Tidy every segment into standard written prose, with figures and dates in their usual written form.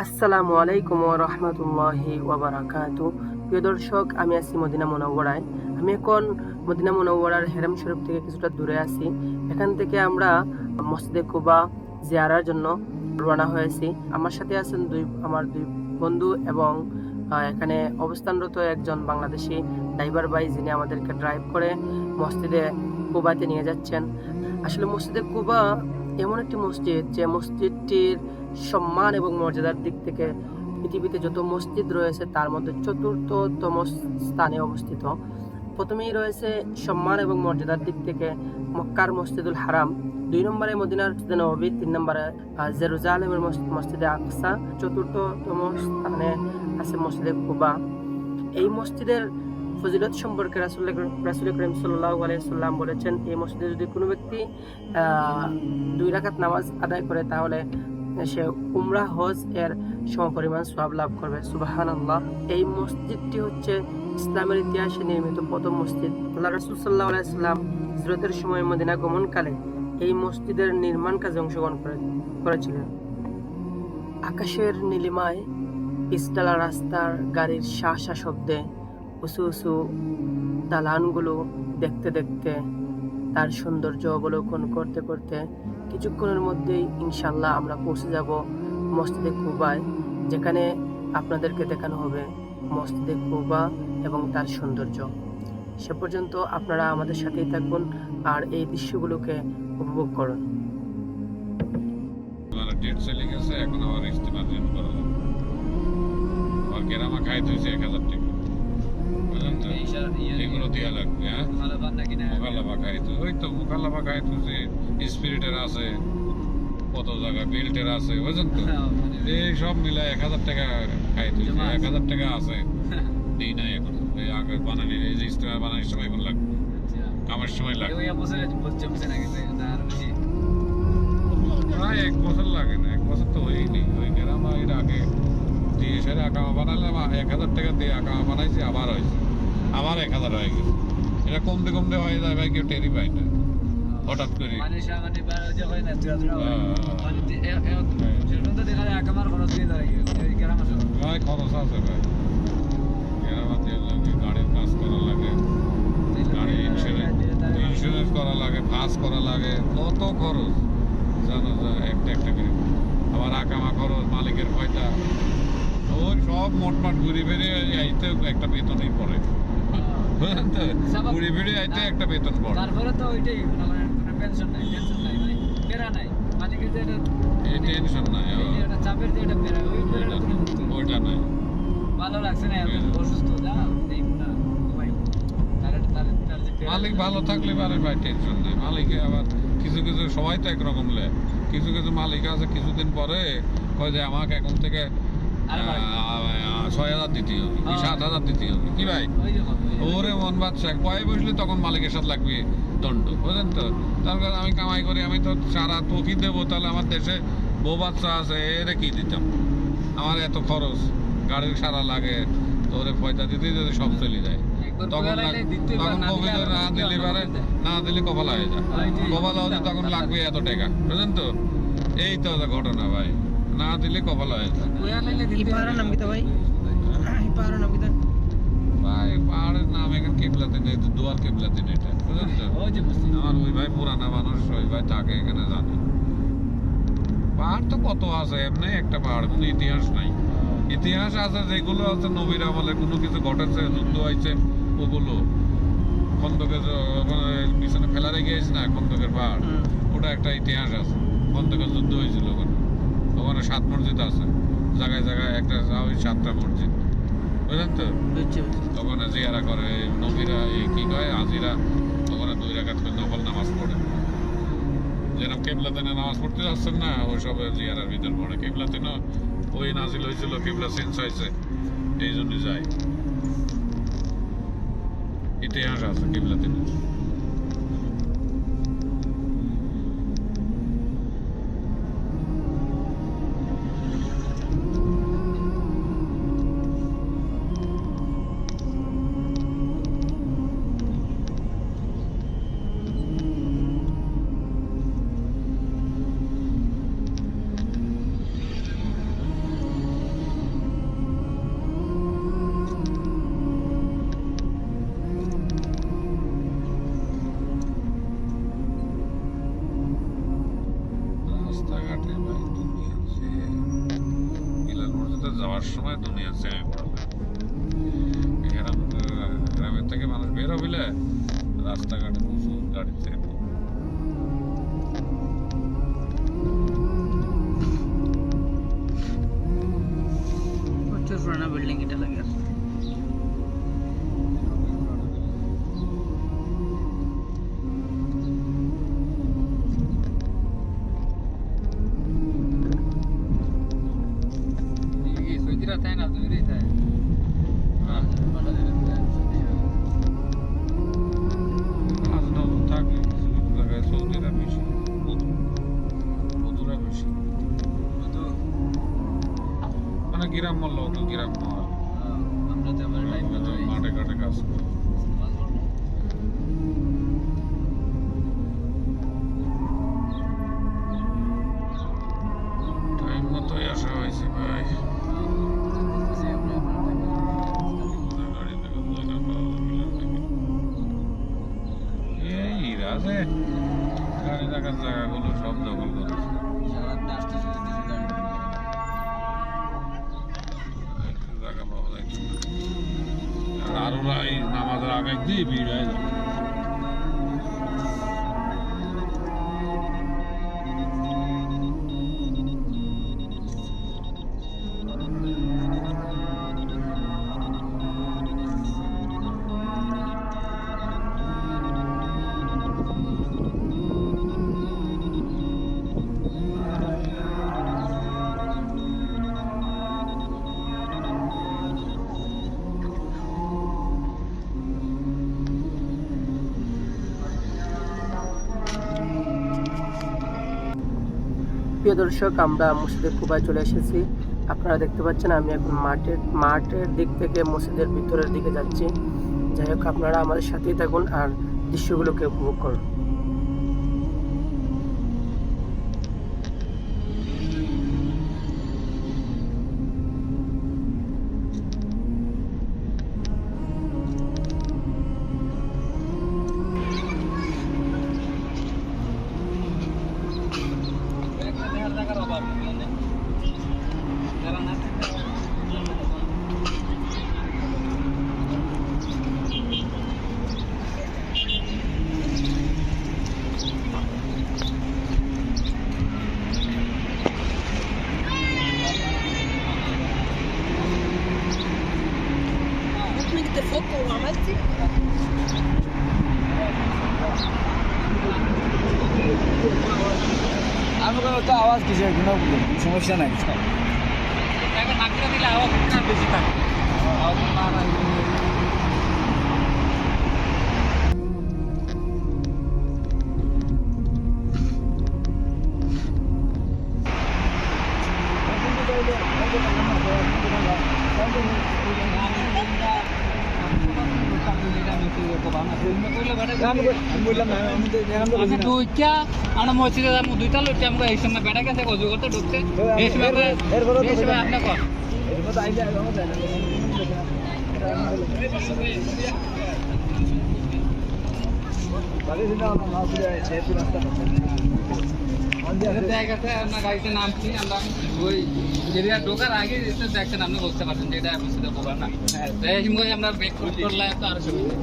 আসসালামু আলাইকুম ওয়া রাহমাতুল্লাহি ওয়া বারাকাতুহু। প্রিয় দর্শক, আমি আছি মদিনা মুনাওয়ারায়। আমি এখন মদিনা মুনাওয়ারার হেরাম শরীফ থেকে কিছুটা দূরে আছি। এখান থেকে আমরা মসজিদে কুবা জিয়ারার জন্য রওনা হয়েছি। আমার সাথে আছেন আমার দুই বন্ধু এবং এখানে অবস্থানরত একজন বাংলাদেশি ড্রাইভার ভাই, যিনি আমাদেরকে ড্রাইভ করে মসজিদে কুবাতে নিয়ে যাচ্ছেন। আসলে মসজিদে কুবা এমন একটি মসজিদ, যে মসজিদটির সম্মান এবং মর্যাদার দিক থেকে পৃথিবীতে যত মসজিদ রয়েছে তার মধ্যে চতুর্থতম স্থানে অবস্থিত। প্রথমেই রয়েছে সম্মান এবং মর্যাদার দিক থেকে মক্কার মসজিদুল হারাম, 2 নম্বরে মদিনার মসজিদে নববী, 3 নম্বরে জেরুজালেমের মসজিদে আকসা, চতুর্থতম স্থানে আছে মসজিদে কুবা। এই মসজিদের ফজিলত সম্পর্কে রাসূল করিম সাল্লাল্লাহু আলাইহি ওয়াসাল্লাম বলেছেন, এই মসজিদে যদি কোনো ব্যক্তি 2 রাকাত নামাজ আদায় করে তাহলে সে উমরা হজ এর সমপরিমাণ সওয়াব লাভ করবে। সুবহানাল্লাহ। এই মসজিদটি হচ্ছে ইসলামের ইতিহাসে নির্মিত প্রথম মসজিদ। আল্লাহ রাসূল সাল্লাল্লাহু আলাইহি ওয়াসাল্লাম হিজরতের সময় মদিনা গমনকালে এই মসজিদের নির্মাণ কাজে অংশগ্রহণ করেছিলেন। আকাশের নীলিমায় পিচঢালা রাস্তার গাড়ির শা শা শব্দে উঁচু উঁচু দালানগুলো দেখতে দেখতে, তার সৌন্দর্য অবলোকন করতে করতে কিছুক্ষণের মধ্যেই ইনশাল্লাহ আমরা পৌঁছে যাব মসজিদে কুবায়, যেখানে আপনাদেরকে দেখানো হবে মসজিদে কুবা এবং তার সৌন্দর্য। সে পর্যন্ত আপনারা আমাদের সাথেই থাকুন আর এই দৃশ্যগুলোকে উপভোগ করুন। ডেট চলে গেছে, এখন আবার ইস্তেমা জয়েন করা লাগবে। আর কেরামা খাইতে হয়েছে 1000 টাকা, বুঝলেন তো? এগুলো দেওয়া লাগবে। হ্যাঁ, মুখালাফা খাইতে, ওই তো মুখালাফা খাইতে হচ্ছে, স্পিরিটের আছে, কত জায়গায় বেল্টের আছে, বুঝলেন তো? এই সব মিলে 1000 টাকা খাইতে হয়েছে। 1000 টাকা আছে, দিই নাই এখন। ওই আগে বানানি, এই যে ইস্তেমা বানানির সময় এখন লাগবে, কামের সময় লাগবে। প্রায় 1 বছর লাগে না, 1 বছর তো হয়নি। ওই গ্রামা এর আগে দিয়ে সেরে আকামা বানালাম, 1000 টাকা দিয়ে আকামা বানাইছি, আবার হয়েছে, আবার 1000 হয়ে গেছে। এটা কমতে কমতে হয়ে যায় ভাই, কেউ টেরি পায় না হঠাৎ করে। ভাই খরচ আছে ভাই, গ্রামা দিয়ে লাগে, গাড়ির কাজ করা লাগে, গাড়ি ইন্স্যুরেন্স করা লাগে, ফাঁস করা লাগে, কত খরচ জানো, একটা একটা করে। আবার আকামা খরচ, মালিকের পয়সা, ওই সব মোটমাট ঘুরে ফিরে আইতে একটা বেতনই পড়ে, বুঝলেন তো? ঘুরে ফিরে আইতে একটা বেতন পড়ে, তারপরে তো ওইটাই পেনশন নাই, টেনশন নাই, মানে পেরা নাই, মালিকের যে এই টেনশন নাই, এটা চাপের যে এটা পেরা, ওই পেরাটা কোনো ওইটা নাই। ভালো লাগছে না, এখন অসুস্থ যা এই না ভাই, তার যে মালিক ভালো থাকলে পারে ভাই, টেনশন নাই। মালিকে আবার কিছু কিছু, সবাই তো একরকম লে, কিছু কিছু মালিক আছে কিছুদিন পরে কয় যে আমাকে এখন থেকে 6000 দিতে হবে, কি 7000 দিতে হবে, কি ভাই? ওরে মন বাচ্চা কয় বসলে তখন মালিকের সাথে লাগবে দণ্ড, বুঝলেন তো? তার কারণ আমি কামাই করি, আমি তো সারা তো কি দেবো, তাহলে আমার দেশে বউ বাচ্চা আছে, এরে কি দিতাম? আমার এত খরচ, গাড়ির সারা লাগে, তো ওরে পয়সা দিতে যদি সব চলে যায়, তখন তখন কবিতা না দিলে পারে, না দিলে কপাল হয়ে যায়, কপাল হতে তখন লাগবে এত টাকা, বুঝলেন তো? এই তো ঘটনা ভাই, না দিলে কপাল হয়ে যায়। ভাই পাহাড়ের নাম এখানে কেবলাতে নেই, দুয়ার কেবলাতে নেই, এটা বুঝলেন তো? আমার ওই ভাই পুরানা মানুষ, ওই ভাই তাকে এখানে জানে। পাহাড় তো কত আছে, এমনি একটা পাহাড়, কোনো ইতিহাস নাই। ইতিহাস আছে যেগুলো আছে নবীর আমলে কোনো কিছু ঘটেছে, যুদ্ধ হয়েছে, ওগুলো খন্দকের পিছনে ফেলা রেখে গেছে না, খন্দকের পাহাড়, ওটা একটা ইতিহাস আছে। খন্দকের যুদ্ধ হয়েছিল ওখানে, ওখানে 7 মসজিদ আছে, জায়গায় জায়গায় একটা ওই 7টা মসজিদ, বুঝলেন তো? ওখানে জিয়ারা করে নবীরা, এই কি কয় হাজিরা, ওখানে 2 রাকাত করে নফল নামাজ পড়ে। যেরকম কেবলাতেনে নামাজ পড়তে যাচ্ছেন না, ওই সব জিয়ারার ভিতর পড়ে। কেবলাতেনে ওই নাজিল হয়েছিল, কেবলা চেঞ্জ হয়েছে, এই জন্য যায়। ইতিহাস আছে কেবলাতেনে। যাওয়ার সময় দুনিয়া ছেড়ে পড়বে। গ্রামের থেকে মানুষ বের হইলে রাস্তাঘাটে প্রচুর গাড়ি ছেড়ে পড়বে। প্রচুর পুরানো বিল্ডিং এটা লাগে আছে। ये सोच रहा था ना तो नहीं था আজ নতুন থাকলে কিছু কিছু জায়গায় সৌদিরা বেশি, বধুরা বেশি, মানে গ্রাম্য লোক, গ্রাম্য আমরা তো আমার লাইফ মাঠে ঘাটে কাজ করে। টাইম মতোই আসা হয়েছে ভাই। গাড়ি থেকে জায়গা পাওয়া গেল নাকি? এই রাজে গাড়ি রাখার জায়গাগুলো সব দখল করেছে। জায়গা পাওয়া যাচ্ছে না। আর আরো এই নামাজের আগে দিয়ে ভিড় হয়ে যাবে। প্রিয় দর্শক, আমরা মসজিদে কুবায় চলে এসেছি। আপনারা দেখতে পাচ্ছেন আমি এখন মাঠের দিক থেকে মসজিদের ভিতরের দিকে যাচ্ছি। যাই হোক, আপনারা আমাদের সাথেই থাকুন আর দৃশ্যগুলোকে উপভোগ করুন। আমি তো আওয়াজ কিছু কোনো সমস্যা নাই। দিলে আওয়াজ বেশি থাকে। আমি দুইটা আমরা মসজিদে যাবো, দুইটা লোককে আমরা এই সময় বেড়া গেছে গজু করতে ঢুকতে এই সময় আপনি কর গাড়িতে নামছি আমরা ওই এরিয়া ঢোকার আগে দেখছেন আপনি বুঝতে পারছেন যে এটা মসজিদে গোবার না। এই সময় আমরা ব্রেক করলে তো আরো সুবিধা।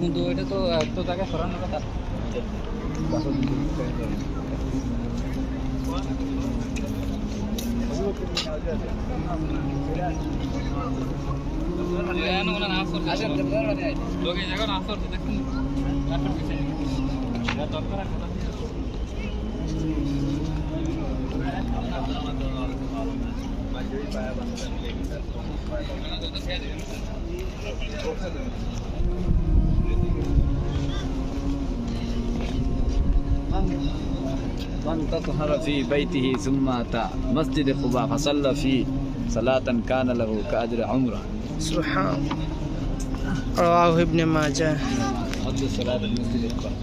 কিন্তু এটা তো এত জায়গায় সরানোর কথা। লোকে জায়গা না করতে দেখুন من تطهر في بيته ثم أتى مسجد قباء فصلى فيه صلاة كان له كأجر عمره. سبحان رواه ابن ماجه. فضل صلاة المسجد قباء.